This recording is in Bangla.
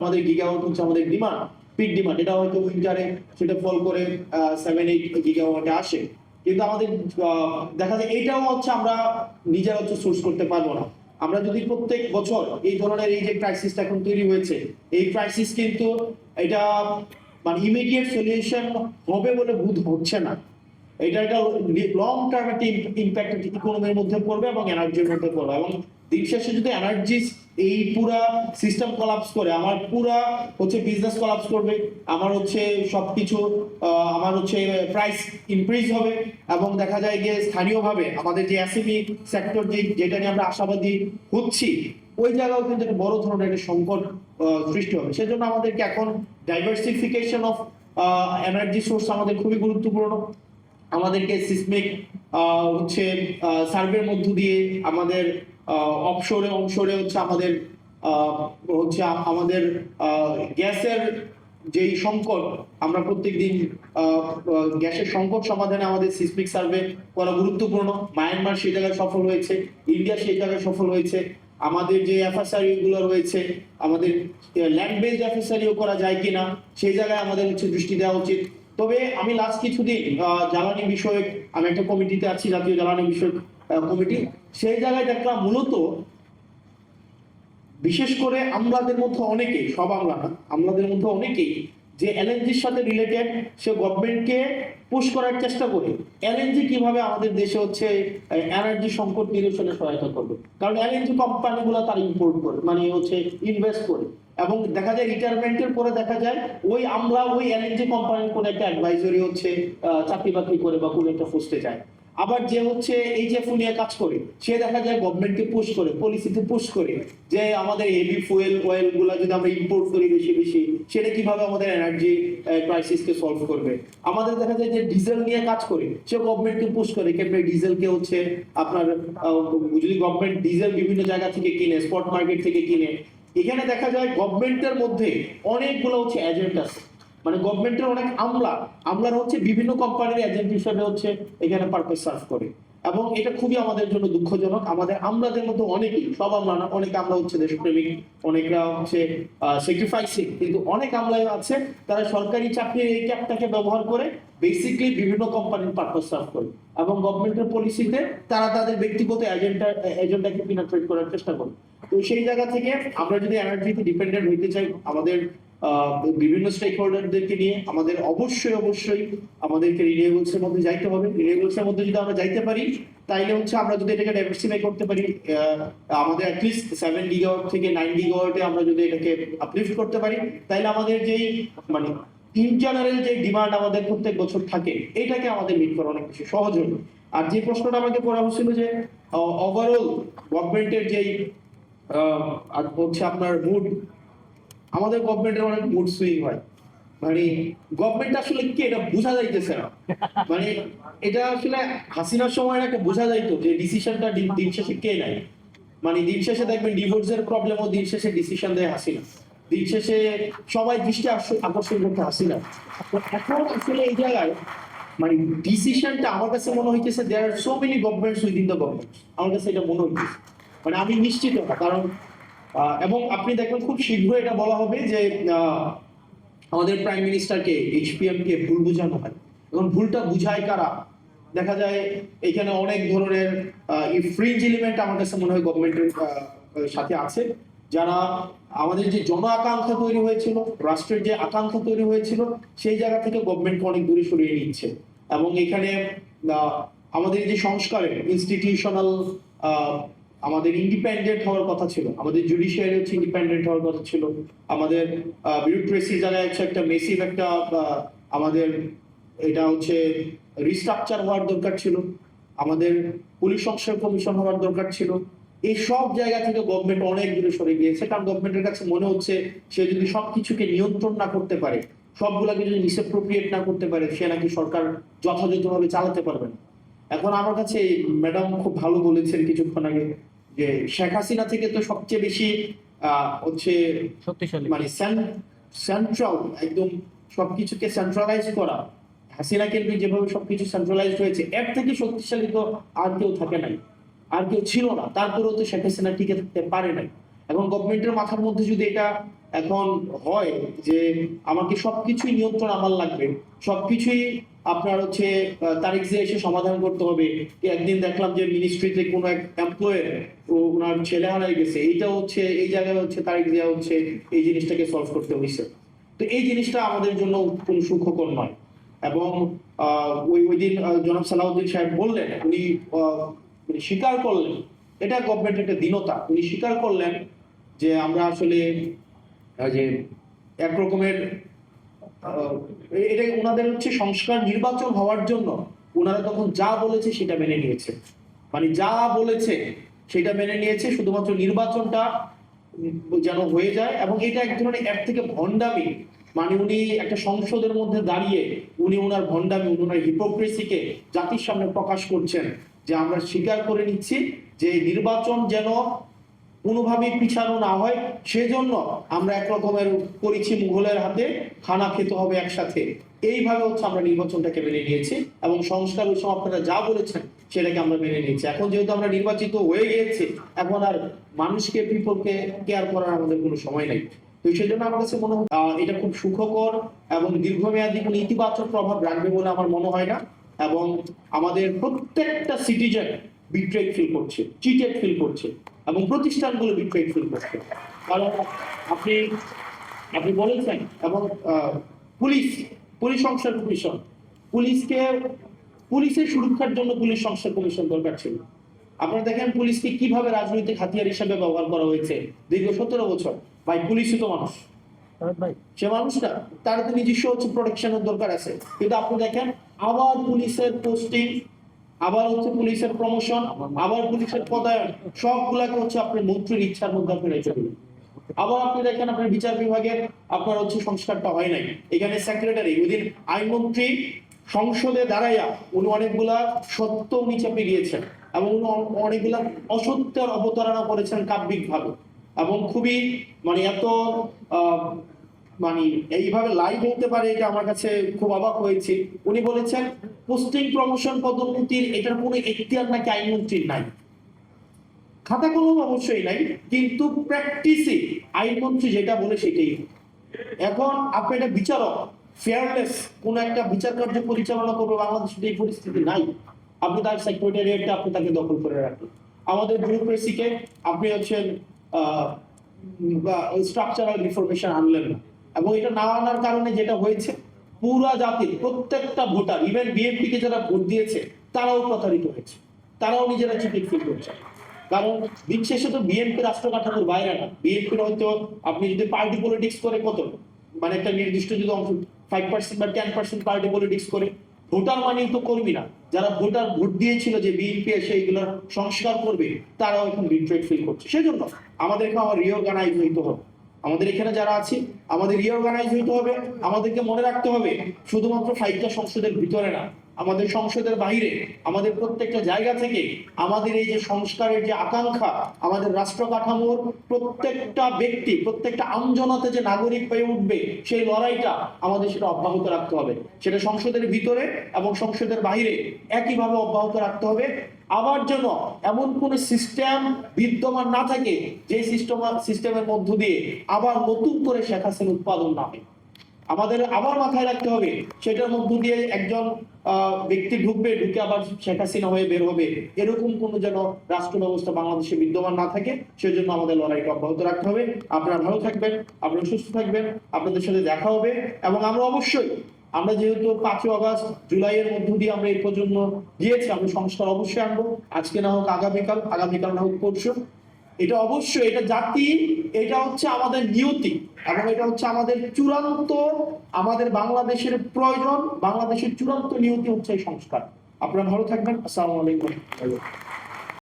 আমাদের গিগাওয়াট হচ্ছে আমাদের ডিমান্ড, পিক ডিমান্ড। এটা হয়তো উইন্টারে সেটা ফল করে 7-8 গিগাওয়াটে আসে, কিন্তু আমাদের দেখা যায় এইটাও হচ্ছে আমরা নিজেরা হচ্ছে সোর্স করতে পারবো না। আমরা যদি প্রত্যেক বছর এই ধরনের এই যে ক্রাইসিসটা এখন তৈরি হয়েছে, এই ক্রাইসিস কিন্তু এটা মানে ইমিডিয়েট সলিউশন হবে বলে বোধ হচ্ছে না। এটা একটা লং টার্ম একটা ইম্প্যাক্ট ইকোনমির মধ্যে পড়বে এবং এনার্জির মধ্যে পড়বে। এবং দিন শেষে যদি এনার্জি এই পুরা সিস্টেম কলাপস করে, আমার পুরা হচ্ছে বিজনেস কলাপস করবে, আমার হচ্ছে সবকিছু আমার হচ্ছে প্রাইস ইনক্রিজ হবে, এবং দেখা যায় যে স্থানীয়ভাবে আমাদের যে এসএমই সেক্টর যেটা নিয়ে আমরা আশাবাদী হচ্ছি, ওই জায়গাও কিন্তু একটা বড় ধরনের একটা সংকট সৃষ্টি হবে। সেজন্য আমাদেরকে এখন ডাইভার্সিফিকেশন অফ এনার্জি সোর্স আমাদের খুবই গুরুত্বপূর্ণ। আমাদেরকে সিসমিক হচ্ছে সার্ভের মধ্য দিয়ে আমাদের অফশোরে অনশোরে হচ্ছে আমাদের হচ্ছে আমাদের গ্যাসের যেই সংকট, আমরা প্রত্যেকদিন গ্যাসের সংকট সমাধানে আমাদের সিসমিক সার্ভে করা গুরুত্বপূর্ণ। মায়ানমার সেই জায়গায় সফল হয়েছে, ইন্ডিয়া সেই জায়গায় সফল হয়েছে। আমাদের যে এফএসআরইউ গুলো রয়েছে, আমাদের ল্যান্ড বেসড এফএসআরইউ করা যায় কিনা সেই জায়গায় আমাদের হচ্ছে দৃষ্টি দেওয়া উচিত। তবে আমি লাস্ট কিছুদিন জ্বালানি বিষয়ক, আমি একটা কমিটিতে আছি, জাতীয় জ্বালানি বিষয়ক কমিটি, সেই জায়গায় দেখলাম মূলত বিশেষ করে আমলাদের মধ্যে অনেকেই, সব আমলা না, আমলাদের মধ্যে অনেকেই যে এলএনজির সাথে রিলেটেড সে গভর্নমেন্টকে পুশ করার চেষ্টা করে এলএনজি কিভাবে আমাদের দেশে হচ্ছে এনার্জি সংকট নিরসনে সহায়তা করবে। কারণ এলএনজি কোম্পানিগুলো তারা ইম্পোর্ট করে, মানে হচ্ছে ইনভেস্ট করে, এবং দেখা যায় রিটায়ারমেন্টের পরে দেখা যায় ওই আমলা ওই এলএনজি কোম্পানির কোন একটা অ্যাডভাইজরি হচ্ছে চাকরি বাকরি করে বা কোনো একটা পোস্টে যায়। আবার যে হচ্ছে এই যে ফুনিয়া কাজ করে, সে দেখা যায় গভর্নমেন্টকে পুশ করে, পলিসিতে পুশ করে যে আমাদের হেভি ফুয়েল অয়েল গুলা যদি আমরা ইম্পোর্ট করি বেশি বেশি, সেটা কিভাবে আমাদের এনার্জি ক্রাইসিসকে সলভ করবে। আমাদের দেখা যায় যে ডিজেল নিয়ে কাজ করে, সে গভর্নমেন্টকে পুশ করে কেমনে ডিজেলকে হচ্ছে আপনার যদি গভর্নমেন্ট ডিজেল বিভিন্ন জায়গা থেকে কিনে, স্পট মার্কেট থেকে কিনে, এখানে দেখা যায় গভর্নমেন্টের মধ্যে অনেকগুলো হচ্ছে এজেন্ট আছে, মানে গভর্নমেন্টের অনেক আমলার হচ্ছে বিভিন্ন কোম্পানির এজেন্ট হিসেবে হচ্ছে এখানে পারপাস সার্ভ করে। এবং এটা খুবই আমাদের জন্য দুঃখজনক। আমাদের আমলাদের মধ্যে অনেকেই, সব আমলা না, অনেক আমলা হচ্ছে দেশপ্রেমিক, অনেকরা হচ্ছে স্যাক্রিফাইসিং, কিন্তু অনেক আমলাই আছে তারা সরকারি চাকরির এই ক্যাপটাকে ব্যবহার করে বেসিক্যালি বিভিন্ন কোম্পানির পারপাস সার্ভ করে, এবং গভর্নমেন্টের পলিসিতে তারা তাদের ব্যক্তিগত এজেন্ডাকে পিনাট্রেট করার চেষ্টা করে। তো সেই জায়গা থেকে আমরা যদি এনার্জিতে ডিপেন্ডেন্ট হইতে চাই, আমাদের বিভিন্ন স্টেক হোল্ডারদেরকে নিয়ে আমাদের অবশ্যই আমাদেরকে রিনিউয়েবলস এর মধ্যে যাইতে হবে। রিনিউয়েবলস এর মধ্যে যদি আমরা যাইতে পারি, তাইলে হচ্ছে আমরা যদি এটাকে ডাইভার্সিফাই করতে পারি, আমাদের অ্যাটলিস্ট 7 গিগাওয়াট থেকে 9 গিগাওয়াটে আমরা যদি এটাকে আপলিফট করতে পারি, তাইলে আমাদের যেই মানে ইন জেনারেল যে ডিমান্ড আমাদের প্রত্যেক বছর থাকে, এটাকে আমাদের মিট করা অনেক বেশি সহজ হবে। আর যে প্রশ্নটা আমাকে করা হচ্ছিল যে ওভারঅল গভর্নমেন্টের যেই হচ্ছে আপনার মুড, আমাদের গভর্নমেন্টের অনেক মুড সুইং হয়, মানে গভর্নমেন্ট আসলে কি এটা বোঝা যাইতেছে না। মানে এটা আসলে হাসিনার সময় একটা বোঝা যাইতো যে ডিসিশনটা দিন শেষে কে নেয়। মানে দিন শেষে দেখবেন ডিভোর্সের প্রবলেমও দিন শেষে ডিসিশন দেয় হাসিনা, দিন শেষে সবাই দৃষ্টি আকর্ষণ করতে হাসিনা। তো এখন আসলে এই জায়গায় মানে ডিসিশনটা আমার কাছে মনে হইতেছে there are so many governments within the government, আমার কাছে এটা মনে হইতেছে, মানে আমি নিশ্চিত না। কারণ এবং আপনি দেখবেন খুব শীঘ্রই এটা বলা হবে যে আমাদের প্রাইম মিনিস্টারকে, এইচপিএম কে ভুল বোঝানো হয়। এখন ভুলটা বুঝায় কারা? দেখা যায় এখানে অনেক ধরনের ফ্রিঞ্জ এলিমেন্ট আমার কাছে মনে হয় গভর্নমেন্টের সাথে আছে, যারা আমাদের যে জন আকাঙ্ক্ষা তৈরি হয়েছিল, রাষ্ট্রের যে আকাঙ্ক্ষা তৈরি হয়েছিল, সেই জায়গা থেকে গভর্নমেন্টকে অনেক দূরে সরিয়ে নিচ্ছে। এবং এখানে আমাদের যে সংস্কারের ইনস্টিটিউশনাল আমাদের ইন্ডিপেন্ডেন্ট হওয়ার কথা ছিল, আমাদের জুডিশিয়ারি হচ্ছে ইন্ডিপেন্ডেন্ট হওয়ার কথা ছিল, আমাদের বিউরোক্রেসি জায়গায় হচ্ছে একটা মেসিভ একটা আমাদের এটা হচ্ছে রিস্ট্রাকচার হওয়ার দরকার ছিল, আমাদের পুলিশ সংস্কার কমিশন হওয়ার দরকার ছিল। এই সব জায়গা থেকে গভর্নমেন্ট অনেক দূরে সরে গিয়েছে, কারণ গভর্নমেন্টের কাছে মনে হচ্ছে সে যদি সবকিছুকে নিয়ন্ত্রণ না করতে পারে, সবগুলাকে যদি মিসঅ্যাপ্রোপ্রিয়েট না করতে পারে, সে নাকি সরকার যথাযথভাবে চালাতে পারবে না। এখন আমার কাছে ম্যাডাম খুব ভালো বলেছেন কিছুক্ষণ আগে যে শেখ হাসিনা থেকে তো সবচেয়ে বেশি হচ্ছে শক্তিশালী মানে সেন্ট্রাল, একদম সবকিছুকে সেন্ট্রালাইজ করা, হাসিনা কেন্দ্রিক যেভাবে সবকিছু সেন্ট্রালাইজ হয়েছে, এর থেকে শক্তিশালী তো আর কেউ থাকে নাই, আর কেউ ছিল না। তারপরেও তো শেখ হাসিনা টিকে থাকতে পারে নাই। এখন গভর্নমেন্টের মাথার মধ্যে যদি এটা এখন হয় যে আমাকে সবকিছুই নিয়ন্ত্রণ আমার লাগবে, সবকিছুই আপনার হচ্ছে তারিখ দিয়ে এসে সমাধান করতে হবে। একদিন দেখলাম যে মিনিস্ট্রিতে কোনো এক এমপ্লয়ের ওনার ছেলে হারাই গেছে, এইটা হচ্ছে এই জায়গায় হচ্ছে তারিখ দেওয়া হচ্ছে এই জিনিসটাকে সলভ করতে হয়েছে। তো এই জিনিসটা আমাদের জন্য কোনো সুখকর নয়। এবং ওই দিন জনাব সালাউদ্দিন সাহেব বললেন, উনি স্বীকার করলেন, এটা গভর্নমেন্টের একটা দীনতা, উনি স্বীকার করলেন যে আমরা আসলে যে এক রকমের এটা ওনাদের হচ্ছে সংস্কার নির্বাচন হওয়ার জন্য ওনারা তখন যা বলেছে সেটা মেনে নিয়েছে, মানে যা বলেছে সেটা মেনে নিয়েছে, শুধুমাত্র নির্বাচনটা যেন হয়ে যায়। এবং এটা এক ধরনের এর থেকে ভণ্ডামি, মানে উনি একটা সংসদের মধ্যে দাঁড়িয়ে উনি ওনার ভণ্ডামি, ওনার হিপোক্রেসিকে জাতির সামনে প্রকাশ করছেন যে আমরা স্বীকার করে নিচ্ছি যে নির্বাচন যেন কোনোভাবেই পিছানো না হয়, সেজন্য আমরা এক রকমের করেছি মুঘলের হাতে খানা খেতে হবে একসাথে, এইভাবে হচ্ছে আমরা নির্বাচনটাকে মেনে নিয়েছি এবং সংস্কার উৎসব আপনারা যা বলেছেন সেটাকে আমরা মেনে নিয়েছি। এখন যেহেতু আমরা নির্বাচিত হয়ে গিয়েছি, এখন আর মানুষকে পিপলকে কেয়ার করার আমাদের কোনো সময় নাই। তো সেজন্য আমার কাছে মনে হয় এটা খুব সুখকর এবং দীর্ঘমেয়াদী কোনো ইতিবাচক প্রভাব রাখবে বলে আমার মনে হয় না। এবং আমাদের প্রত্যেকটা সিটিজেন বিট্রেড ফিল করছে, চিটেড ফিল করছে এবং প্রতিষ্ঠানগুলো বিট্রেড ফিল করছে। কারণ আপনি আপনি বলেছেন এবং পুলিশ পুলিশ সংস্কার কমিশন, পুলিশকে পুলিশের সুরক্ষার জন্য পুলিশ সংস্কার কমিশন দরকার ছিল। আপনারা দেখেন পুলিশকে কিভাবে রাজনৈতিক হাতিয়ার হিসেবে ব্যবহার করা হয়েছে দীর্ঘ 17 বছর। ভাই পুলিশই তো মানুষ, সে মানুষটা তার তো নিজস্ব হচ্ছে প্রোটেকশনের দরকার আছে, কিন্তু আপনি দেখেন আবার পুলিশের পোস্টিং, আবার হচ্ছে পুলিশের প্রমোশন, আবার পুলিশের পদায়ন, সবগুলাকে হচ্ছে আপনার মন্ত্রীর ইচ্ছার মধ্যে আপনি রেখে দিলেন। আবার আপনি দেখেন আপনার বিচার বিভাগের আপনার হচ্ছে সংস্কারটা হয় নাই, এখানে সেক্রেটারি ওইদিন আইনমন্ত্রী সংসদে দাঁড়াইয়া উনি অনেকগুলা সত্য উনি চেপে গিয়েছেন এবং উনি অনেকগুলা অসত্যের অবতারণা করেছেন কাব্যিক ভাবে এবং খুবই মানে এত মানে এইভাবে লাইভ হতে পারে এটা আমার কাছে খুব অবাক হয়েছে। উনি বলেছেন পোস্টিং প্রমোশন পদোন্নতির এটার কোনো এখতিয়ার নাকি আইনমন্ত্রীর নাই, খাতা কলম অবশ্যই নাই, কিন্তু প্র্যাকটিসে আইনমন্ত্রী যেটা বলে সেটাই। এখন আপনি একটা বিচারক ফেয়ারনেস কোন একটা বিচার কার্য পরিচালনা করবে, বাংলাদেশের এই পরিস্থিতি নাই। আপনি তার সেক্রেটারিয়েটটা আপনি তাকে দখল করে রাখেন, আমাদের ব্যুরোক্রেসিকে আপনি হচ্ছেন স্ট্রাকচারাল রিফরমেশন আনলেন না। এবং এটা না আনার কারণে যেটা হয়েছে পুরা জাতির প্রত্যেকটা ভোটার, ইভেন বিএনপি কে যারা ভোট দিয়েছে তারাও প্রতারিত হয়েছে, তারাও নিজেরা চিঠির ফিল করছে। কারণ দিন শেষে তো বিএনপি রাষ্ট্র কাঠামোর বাইরে না, বিএনপির হয়তো আপনি যদি পার্টি পলিটিক্স করে কত মানে একটা নির্দিষ্ট যদি অংশ 5% বা 10% পার্টি পলিটিক্স করে, ভোটার মানেই তো কর্মী না, যারা ভোটার ভোট দিয়েছিল যে বিএনপি এসে এইগুলোর সংস্কার করবে তারাও এখন বিট্রেড ফিল করছে। সেজন্য আমাদেরকে আমার রিঅর্গানাইজ হইতে হবে, আমাদের এখানে যারা আছি আমাদের রিঅর্গানাইজ হইতে হবে। আমাদেরকে মনে রাখতে হবে শুধুমাত্র 5টা সংসদের ভিতরে না, আমাদের সংসদের বাইরে, আমাদের প্রত্যেকটা জায়গা থেকে আমাদের এই যে সংস্কারের যে আকাঙ্ক্ষা, আমাদের রাষ্ট্র কাঠামোর প্রত্যেকটা ব্যক্তি, প্রত্যেকটা আমজনতা যে নাগরিক হয়ে উঠবে সেই লড়াইটা আমাদের সেটা অব্যাহত রাখতে হবে। সেটা সংসদের ভিতরে এবং সংসদের বাইরে একইভাবে অব্যাহত রাখতে হবে। আবার যেন এমন কোন সিস্টেম বিদ্যমান না থাকে যে সিস্টেমের মধ্য দিয়ে আবার নতুন করে শেখ হাসিনা উৎপাদন না হয়। আমাদের আবার মাথায় রাখতে হবে সেটার মধ্য দিয়ে একজন ব্যক্তি ঢুকবে, ঢুকে আবার শেখ হাসিনা হয়ে বের হবে, এরকম কোন যেন রাষ্ট্র ব্যবস্থা বাংলাদেশে বিদ্যমান না থাকে। সেজন্য আমাদের লড়াইটা অব্যাহত রাখতে হবে। আপনারা ভালো থাকবেন, আপনারা সুস্থ থাকবেন, আপনাদের সাথে দেখা হবে। এবং আমরা অবশ্যই আমরা যেহেতু 5ই আগস্ট জুলাইয়ের মধ্য দিয়ে আমরা এই পর্যন্ত গিয়েছি, আমরা সংস্কার অবশ্যই আনবো, আজকে না হোক আগামীকাল না হোক পরশু। এটা অবশ্যই এটা জাতি, এটা হচ্ছে আমাদের নিয়তি এবং এটা হচ্ছে আমাদের চূড়ান্ত, আমাদের বাংলাদেশের প্রয়োজন, বাংলাদেশের চূড়ান্ত নিয়তি হচ্ছে এই সংস্কার। আপনারা ভালো থাকবেন। আসসালামু আলাইকুম।